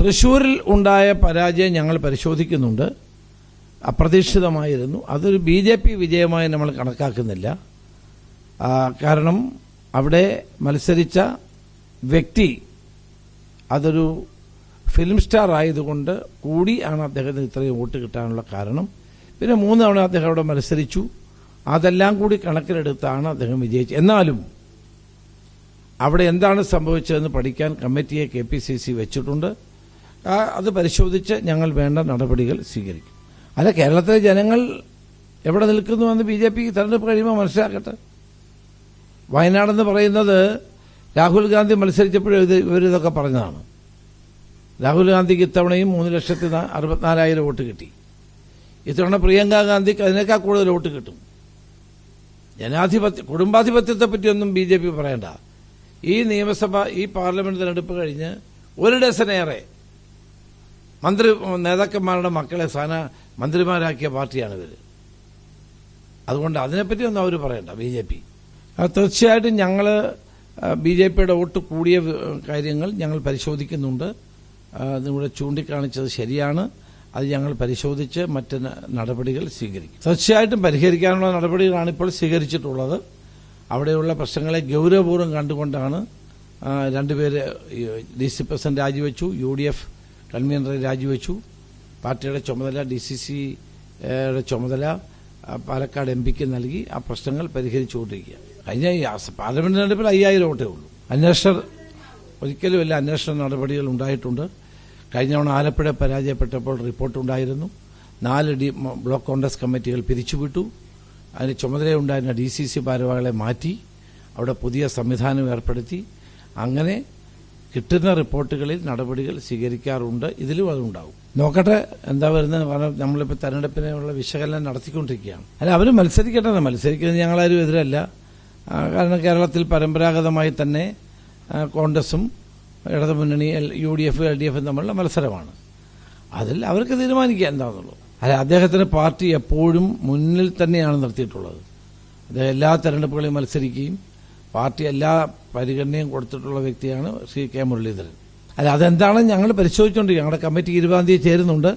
തൃശ്ശൂരിൽ ഉണ്ടായ പരാജയം ഞങ്ങൾ പരിശോധിക്കുന്നുണ്ട്. അപ്രതീക്ഷിതമായിരുന്നു. അതൊരു BJP വിജയമായി നമ്മൾ കണക്കാക്കുന്നില്ല. കാരണം അവിടെ മത്സരിച്ച വ്യക്തി അതൊരു ഫിലിം സ്റ്റാർ ആയതുകൊണ്ട് കൂടിയാണ് അദ്ദേഹത്തിന് ഇത്രയും വോട്ട് കിട്ടാനുള്ള കാരണം. പിന്നെ 3 തവണ അദ്ദേഹം അവിടെ മത്സരിച്ചു. അതെല്ലാം കൂടി കണക്കിലെടുത്താണ് അദ്ദേഹം വിജയിച്ചത്. എന്നാലും അവിടെ എന്താണ് സംഭവിച്ചതെന്ന് പഠിക്കാൻ കമ്മിറ്റിയെ KPCC വെച്ചിട്ടുണ്ട്. അത് പരിശോധിച്ച് ഞങ്ങൾ വേണ്ട നടപടികൾ സ്വീകരിക്കും. അല്ല, കേരളത്തിലെ ജനങ്ങൾ എവിടെ നിൽക്കുന്നുവെന്ന് BJP തെരഞ്ഞെടുപ്പ് കഴിയുമ്പോൾ മനസ്സിലാക്കട്ടെ. വയനാടെന്ന് പറയുന്നത് രാഹുൽ ഗാന്ധി മത്സരിച്ചപ്പോഴും ഇവരിതൊക്കെ പറഞ്ഞതാണ്. രാഹുൽ ഗാന്ധിക്ക് ഇത്തവണയും 3,64,000 വോട്ട് കിട്ടി. ഇത്തവണ പ്രിയങ്ക ഗാന്ധിക്ക് അതിനേക്കാൾ കൂടുതൽ വോട്ട് കിട്ടും. കുടുംബാധിപത്യത്തെ പറ്റിയൊന്നും BJP പറയണ്ട. ഈ നിയമസഭ, ഈ പാർലമെന്റ് തെരഞ്ഞെടുപ്പ് കഴിഞ്ഞ് 1 ഡസനേറെ നേതാക്കന്മാരുടെ മക്കളെ മന്ത്രിമാരാക്കിയ പാർട്ടിയാണ് ഇവർ. അതുകൊണ്ട് അതിനെപ്പറ്റിയൊന്നും അവർ പറയണ്ട BJP. തീർച്ചയായിട്ടും ഞങ്ങൾ BJPയുടെ വോട്ട് കൂടിയ കാര്യങ്ങൾ ഞങ്ങൾ പരിശോധിക്കുന്നുണ്ട്. നിങ്ങളുടെ ചൂണ്ടിക്കാണിച്ചത് ശരിയാണ്. അത് ഞങ്ങൾ പരിശോധിച്ച് മറ്റ് നടപടികൾ സ്വീകരിക്കും. തീർച്ചയായിട്ടും പരിഹരിക്കാനുള്ള നടപടികളാണ് ഇപ്പോൾ സ്വീകരിച്ചിട്ടുള്ളത്. അവിടെയുള്ള പ്രശ്നങ്ങളെ ഗൗരവപൂർവ്വം കണ്ടുകൊണ്ടാണ് 2 പേര് DC പ്രസിഡന്റ് രാജിവെച്ചു, UDF കൺവീനറെ രാജിവെച്ചു. പാർട്ടിയുടെ ചുമതല DCCയുടെ ചുമതല പാലക്കാട് MPക്ക് നൽകി. ആ പ്രശ്നങ്ങൾ പരിഹരിച്ചുകൊണ്ടിരിക്കുക. കഴിഞ്ഞ പാർലമെന്റ് തെരഞ്ഞെടുപ്പിൽ 5000 വോട്ടേ ഉള്ളൂ. ഒരിക്കലുമില്ല അന്വേഷണ നടപടികൾ ഉണ്ടായിട്ടുണ്ട്. കഴിഞ്ഞ തവണ ആലപ്പുഴ പരാജയപ്പെട്ടപ്പോൾ റിപ്പോർട്ടുണ്ടായിരുന്നു. 4 ബ്ലോക്ക് കോൺഗ്രസ് കമ്മിറ്റികൾ പിരിച്ചുവിട്ടു. അതിന് ചുമതലയുണ്ടായിരുന്ന DCC ഭാരവാഹികളെ മാറ്റി അവിടെ പുതിയ സംവിധാനം ഏർപ്പെടുത്തി. അങ്ങനെ കിട്ടുന്ന റിപ്പോർട്ടുകളിൽ നടപടികൾ സ്വീകരിക്കാറുണ്ട്. ഇതിലും അതുണ്ടാവും. നോക്കട്ടെ എന്താ വരുന്നത്. കാരണം നമ്മളിപ്പോൾ തെരഞ്ഞെടുപ്പിനുള്ള വിശകലനം നടത്തിക്കൊണ്ടിരിക്കുകയാണ്. അല്ല, അവർ മത്സരിക്കട്ടെ. മത്സരിക്കുന്നത് ഞങ്ങളാരും എതിരല്ല. കാരണം കേരളത്തിൽ പരമ്പരാഗതമായി തന്നെ കോൺഗ്രസും ഇടതുമുന്നണി UDF LDF തമ്മിലുള്ള മത്സരമാണ്. അതിൽ അവർക്ക് തീരുമാനിക്കുക എന്താണെന്നുള്ളൂ. അല്ല, അദ്ദേഹത്തിന് പാർട്ടി എപ്പോഴും മുന്നിൽ തന്നെയാണ് നിർത്തിയിട്ടുള്ളത്. അദ്ദേഹം എല്ലാ തെരഞ്ഞെടുപ്പുകളിലും മത്സരിക്കുകയും പാർട്ടി എല്ലാ പരിഗണനയും കൊടുത്തിട്ടുള്ള വ്യക്തിയാണ് ശ്രീ K. മുരളീധരൻ. അല്ല, അതെന്താണെന്ന് ഞങ്ങൾ പരിശോധിച്ചുകൊണ്ടിരിക്കുക. ഞങ്ങളുടെ കമ്മിറ്റി 20-ാം തീയതി ചേരുന്നുണ്ട്.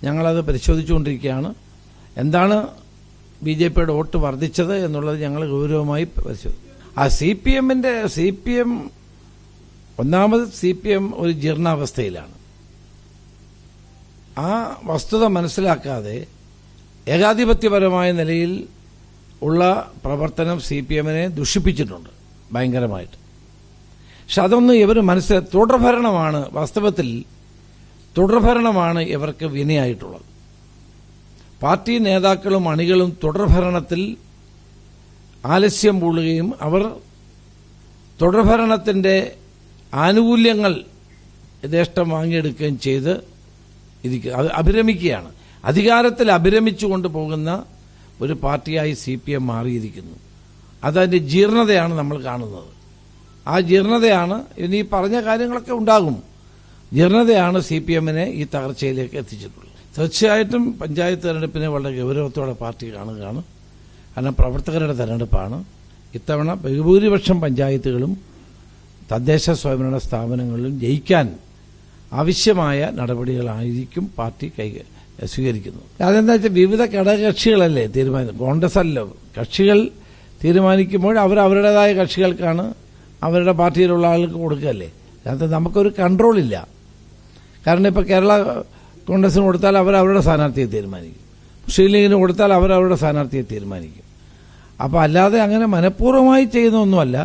ഞങ്ങളത് പരിശോധിച്ചുകൊണ്ടിരിക്കുകയാണ്. എന്താണ് BJPയുടെ വോട്ട് വർദ്ധിച്ചത് എന്നുള്ളത് ഞങ്ങൾ ഗൗരവമായി പരിശോധിക്കും. ഒന്നാമത് CPM ഒരു ജീർണാവസ്ഥയിലാണ്. ആ വസ്തുത മനസ്സിലാക്കാതെ ഏകാധിപത്യപരമായ നിലയിൽ ഉള്ള പ്രവർത്തനം CPMനെ ദുഷിപ്പിച്ചിട്ടുണ്ട് ഭയങ്കരമായിട്ട്. പക്ഷെ അതൊന്നും ഇവർ തുടർഭരണമാണ്. വാസ്തവത്തിൽ തുടർഭരണമാണ് ഇവർക്ക് വിനയായിട്ടുള്ളത്. പാർട്ടി നേതാക്കളും അണികളും തുടർഭരണത്തിൽ ആലസ്യം പൂളുകയും അവർ തുടർഭരണത്തിന്റെ ആനുകൂല്യങ്ങൾ യഥേഷ്ടം വാങ്ങിയെടുക്കുകയും ചെയ്ത് അഭിരമിക്കുകയാണ്. അധികാരത്തിൽ അഭിരമിച്ചുകൊണ്ട് പോകുന്ന ഒരു പാർട്ടിയായി CPM മാറിയിരിക്കുന്നു. അതതിന്റെ ജീർണതയാണ് നമ്മൾ കാണുന്നത്. ആ ജീർണതയാണ് ഇനി പറഞ്ഞ കാര്യങ്ങളൊക്കെ ഉണ്ടാകും. ജീർണതയാണ് CPMനെ ഈ തകർച്ചയിലേക്ക് എത്തിച്ചിട്ടുള്ളത്. തീർച്ചയായിട്ടും പഞ്ചായത്ത് തെരഞ്ഞെടുപ്പിനെ വളരെ ഗൗരവത്തോടെ പാർട്ടി കാണുകയാണ്. കാരണം പ്രവർത്തകരുടെ തെരഞ്ഞെടുപ്പാണ്. ഇത്തവണ ബഹുഭൂരിപക്ഷം പഞ്ചായത്തുകളും തദ്ദേശ സ്വയംഭരണ സ്ഥാപനങ്ങളിലും ജയിക്കാൻ ആവശ്യമായ നടപടികളായിരിക്കും പാർട്ടി സ്വീകരിക്കുന്നത്. അതെന്താ വെച്ചാൽ വിവിധ ഘടകകക്ഷികളല്ലേ തീരുമാനിക്കുന്നത്, കോൺഗ്രസ് അല്ലോ. കക്ഷികൾ തീരുമാനിക്കുമ്പോൾ അവരവരുടേതായ കക്ഷികൾക്കാണ് അവരുടെ പാർട്ടിയിലുള്ള ആളുകൾക്ക് കൊടുക്കുകയല്ലേ. അതിനകത്ത് നമുക്കൊരു കൺട്രോളില്ല. കാരണം ഇപ്പോൾ കേരള കോൺഗ്രസിന് കൊടുത്താൽ അവരവരുടെ സ്ഥാനാർത്ഥിയെ തീരുമാനിക്കും, മുസ്ലിം ലീഗിന് കൊടുത്താൽ അവരവരുടെ സ്ഥാനാർത്ഥിയെ തീരുമാനിക്കും. അപ്പോൾ അല്ലാതെ അങ്ങനെ മനഃപൂർവ്വമായി ചെയ്യുന്നൊന്നുമല്ല,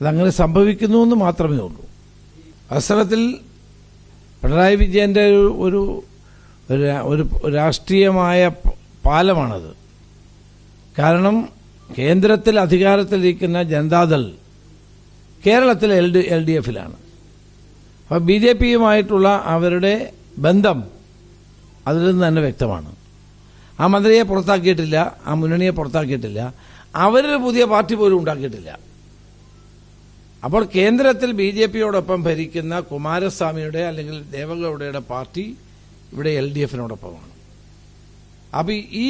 അതങ്ങനെ സംഭവിക്കുന്നു എന്ന് മാത്രമേ ഉള്ളൂ. അവസരത്തിൽ പിണറായി വിജയന്റെ ഒരു രാഷ്ട്രീയമായ പാലമാണത്. കാരണം കേന്ദ്രത്തിൽ അധികാരത്തിലിരിക്കുന്ന ജനതാദൾ കേരളത്തിൽ LDFിലാണ്. അപ്പോൾ BJPയുമായിട്ടുള്ള അവരുടെ ബന്ധം അതിൽ നിന്ന് തന്നെ വ്യക്തമാണ്. ആ മന്ത്രിയെ പുറത്താക്കിയിട്ടില്ല, ആ മുന്നണിയെ പുറത്താക്കിയിട്ടില്ല, അവരൊരു പുതിയ പാർട്ടി പോലും ഉണ്ടാക്കിയിട്ടില്ല. അപ്പോൾ കേന്ദ്രത്തിൽ BJPയോടൊപ്പം ഭരിക്കുന്ന കുമാരസ്വാമിയുടെ അല്ലെങ്കിൽ ദേവഗൌഡയുടെ പാർട്ടി ഇവിടെ LDFിനോടൊപ്പമാണ്. അപ്പോൾ ഈ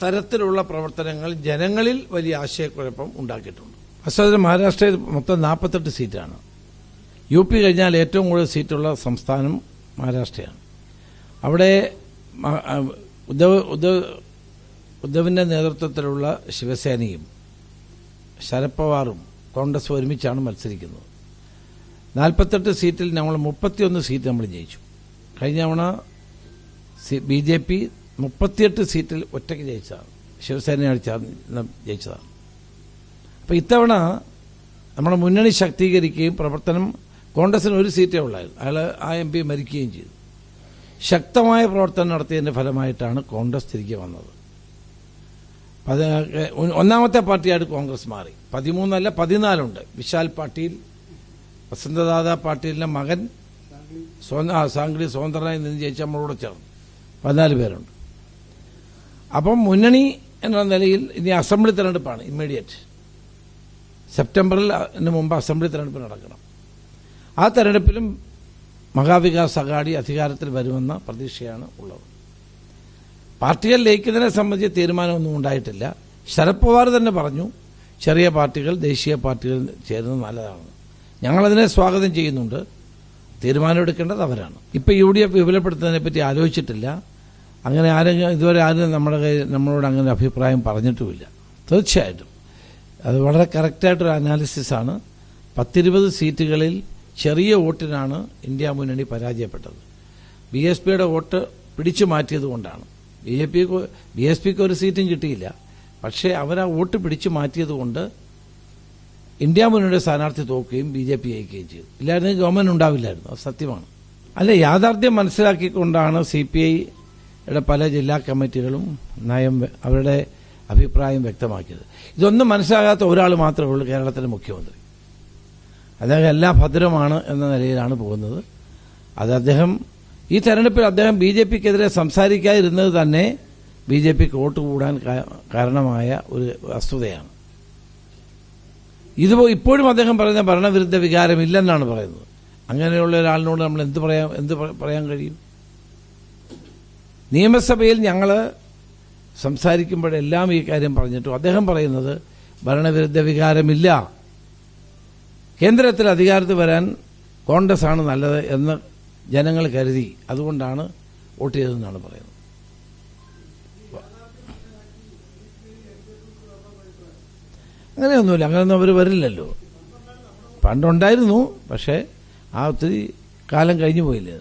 തരത്തിലുള്ള പ്രവർത്തനങ്ങൾ ജനങ്ങളിൽ വലിയ ആശയക്കുഴപ്പം ഉണ്ടാക്കിയിട്ടുണ്ട്. വാസ്തവത്തിൽ മഹാരാഷ്ട്രയിൽ മൊത്തം 48 സീറ്റാണ്. UP കഴിഞ്ഞാൽ ഏറ്റവും കൂടുതൽ സീറ്റുള്ള സംസ്ഥാനം മഹാരാഷ്ട്രയാണ്. അവിടെ ഉദ്ധവിൻ്റെ നേതൃത്വത്തിലുള്ള ശിവസേനയും ശരത് പവാറും കോൺഗ്രസ് ഒരുമിച്ചാണ് മത്സരിക്കുന്നത്. 48 സീറ്റിൽ നമ്മൾ 31 സീറ്റ് നമ്മൾ ജയിച്ചു. കഴിഞ്ഞ തവണ BJP 38 സീറ്റിൽ ഒറ്റയ്ക്ക് ജയിച്ചതാണ്, ശിവസേന ജയിച്ചതാണ്. അപ്പോൾ ഇത്തവണ നമ്മുടെ മുന്നണി ശക്തീകരിക്കുകയും പ്രവർത്തനം, കോൺഗ്രസിന് 1 സീറ്റേ ഉള്ളായിരുന്നു, അയാൾ ആ MP മരിക്കുകയും ചെയ്തു. ശക്തമായ പ്രവർത്തനം നടത്തിയതിൻ്റെ ഫലമായിട്ടാണ് കോൺഗ്രസ് തിരികെ വന്നത്. ഒന്നാമത്തെ പാർട്ടിയായിട്ട് കോൺഗ്രസ് മാറി. 13 അല്ല 14 ഉണ്ട്. വിശാൽ പാട്ടീൽ, വസന്തദാദ പാട്ടീലിന്റെ മകൻ സാംഗ്ലി സ്വതന്ത്രനായി നിന്ന് ജയിച്ച നമ്മളോട് ചേർന്ന് 14 പേരുണ്ട്. അപ്പം മുന്നണി എന്ന നിലയിൽ ഇനി അസംബ്ലി തെരഞ്ഞെടുപ്പാണ് ഇമ്മീഡിയറ്റ്. സെപ്റ്റംബറിൽ മുമ്പ് അസംബ്ലി തെരഞ്ഞെടുപ്പ് നടക്കണം. ആ തെരഞ്ഞെടുപ്പിലും മഹാവികാസ് അഘാടി അധികാരത്തിൽ വരുമെന്ന പ്രതീക്ഷയാണ് ഉള്ളത്. പാർട്ടികൾ ലയിക്കുന്നതിനെ സംബന്ധിച്ച് തീരുമാനമൊന്നും ഉണ്ടായിട്ടില്ല. ശരത് പവാർ തന്നെ പറഞ്ഞു, ചെറിയ പാർട്ടികൾ ദേശീയ പാർട്ടികൾ ചേരുന്നത് നല്ലതാണ്. ഞങ്ങളതിനെ സ്വാഗതം ചെയ്യുന്നുണ്ട്. തീരുമാനമെടുക്കേണ്ടത് അവരാണ്. ഇപ്പം UDF വിപുലപ്പെടുത്തുന്നതിനെ പറ്റി ആലോചിച്ചിട്ടില്ല. അങ്ങനെ ഇതുവരെ ആരും നമ്മളോട് അങ്ങനെ അഭിപ്രായം പറഞ്ഞിട്ടുമില്ല. തീർച്ചയായിട്ടും അത് വളരെ കറക്റ്റായിട്ടൊരു അനാലിസിസാണ്. 10-20 സീറ്റുകളിൽ ചെറിയ വോട്ടിനാണ് ഇന്ത്യ മുന്നണി പരാജയപ്പെട്ടത്. BSPയുടെ വോട്ട് പിടിച്ചു മാറ്റിയത് കൊണ്ടാണ്. BSPക്ക് 1 സീറ്റും കിട്ടിയില്ല. പക്ഷേ അവർ ആ വോട്ട് പിടിച്ചു മാറ്റിയത് കൊണ്ട് ഇന്ത്യ മുന്നണിയുടെ സ്ഥാനാർത്ഥി തോക്കുകയും BJP ജയിക്കുകയും ചെയ്തു. ഇല്ലായിരുന്നെങ്കിൽ ഗവൺമെന്റ് ഉണ്ടാവില്ലായിരുന്നു. അത് സത്യമാണ്. അല്ല, യാഥാർത്ഥ്യം മനസ്സിലാക്കിക്കൊണ്ടാണ് CPIയുടെ പല ജില്ലാ കമ്മിറ്റികളും അവരുടെ അഭിപ്രായം വ്യക്തമാക്കിയത്. ഇതൊന്നും മനസ്സിലാകാത്ത ഒരാൾ മാത്രമേ ഉള്ളൂ, കേരളത്തിലെ മുഖ്യമന്ത്രി. അദ്ദേഹം എല്ലാം ഭദ്രമാണ് എന്ന നിലയിലാണ് പോകുന്നത്. അത് അദ്ദേഹം ഈ തെരഞ്ഞെടുപ്പിൽ അദ്ദേഹം BJPക്കെതിരെ സംസാരിക്കാതിരുന്നത് തന്നെ BJPക്ക് വോട്ട് കൂടാൻ കാരണമായ ഒരു വസ്തുതയാണ്. ഇപ്പോഴും അദ്ദേഹം പറയുന്ന ഭരണവിരുദ്ധ വികാരമില്ലെന്നാണ് പറയുന്നത്. അങ്ങനെയുള്ള ഒരാളിനോട് നമ്മൾ എന്ത് പറയാൻ കഴിയും? നിയമസഭയിൽ ഞങ്ങൾ സംസാരിക്കുമ്പോഴെല്ലാം ഈ കാര്യം പറഞ്ഞിട്ടും അദ്ദേഹം പറയുന്നത് ഭരണവിരുദ്ധ വികാരമില്ല, കേന്ദ്രത്തിൽ അധികാരത്തിൽ വരാൻ കോൺഗ്രസ് ആണ് നല്ലത് എന്ന് ജനങ്ങൾ കരുതി, അതുകൊണ്ടാണ് വോട്ട് ചെയ്തതെന്നാണ് പറയുന്നത്. അങ്ങനെയൊന്നുമില്ല, അങ്ങനെയൊന്നും അവർ വരില്ലല്ലോ. പണ്ടുണ്ടായിരുന്നു, പക്ഷേ ആ ഒത്തിരി കാലം കഴിഞ്ഞു പോയില്ലേ.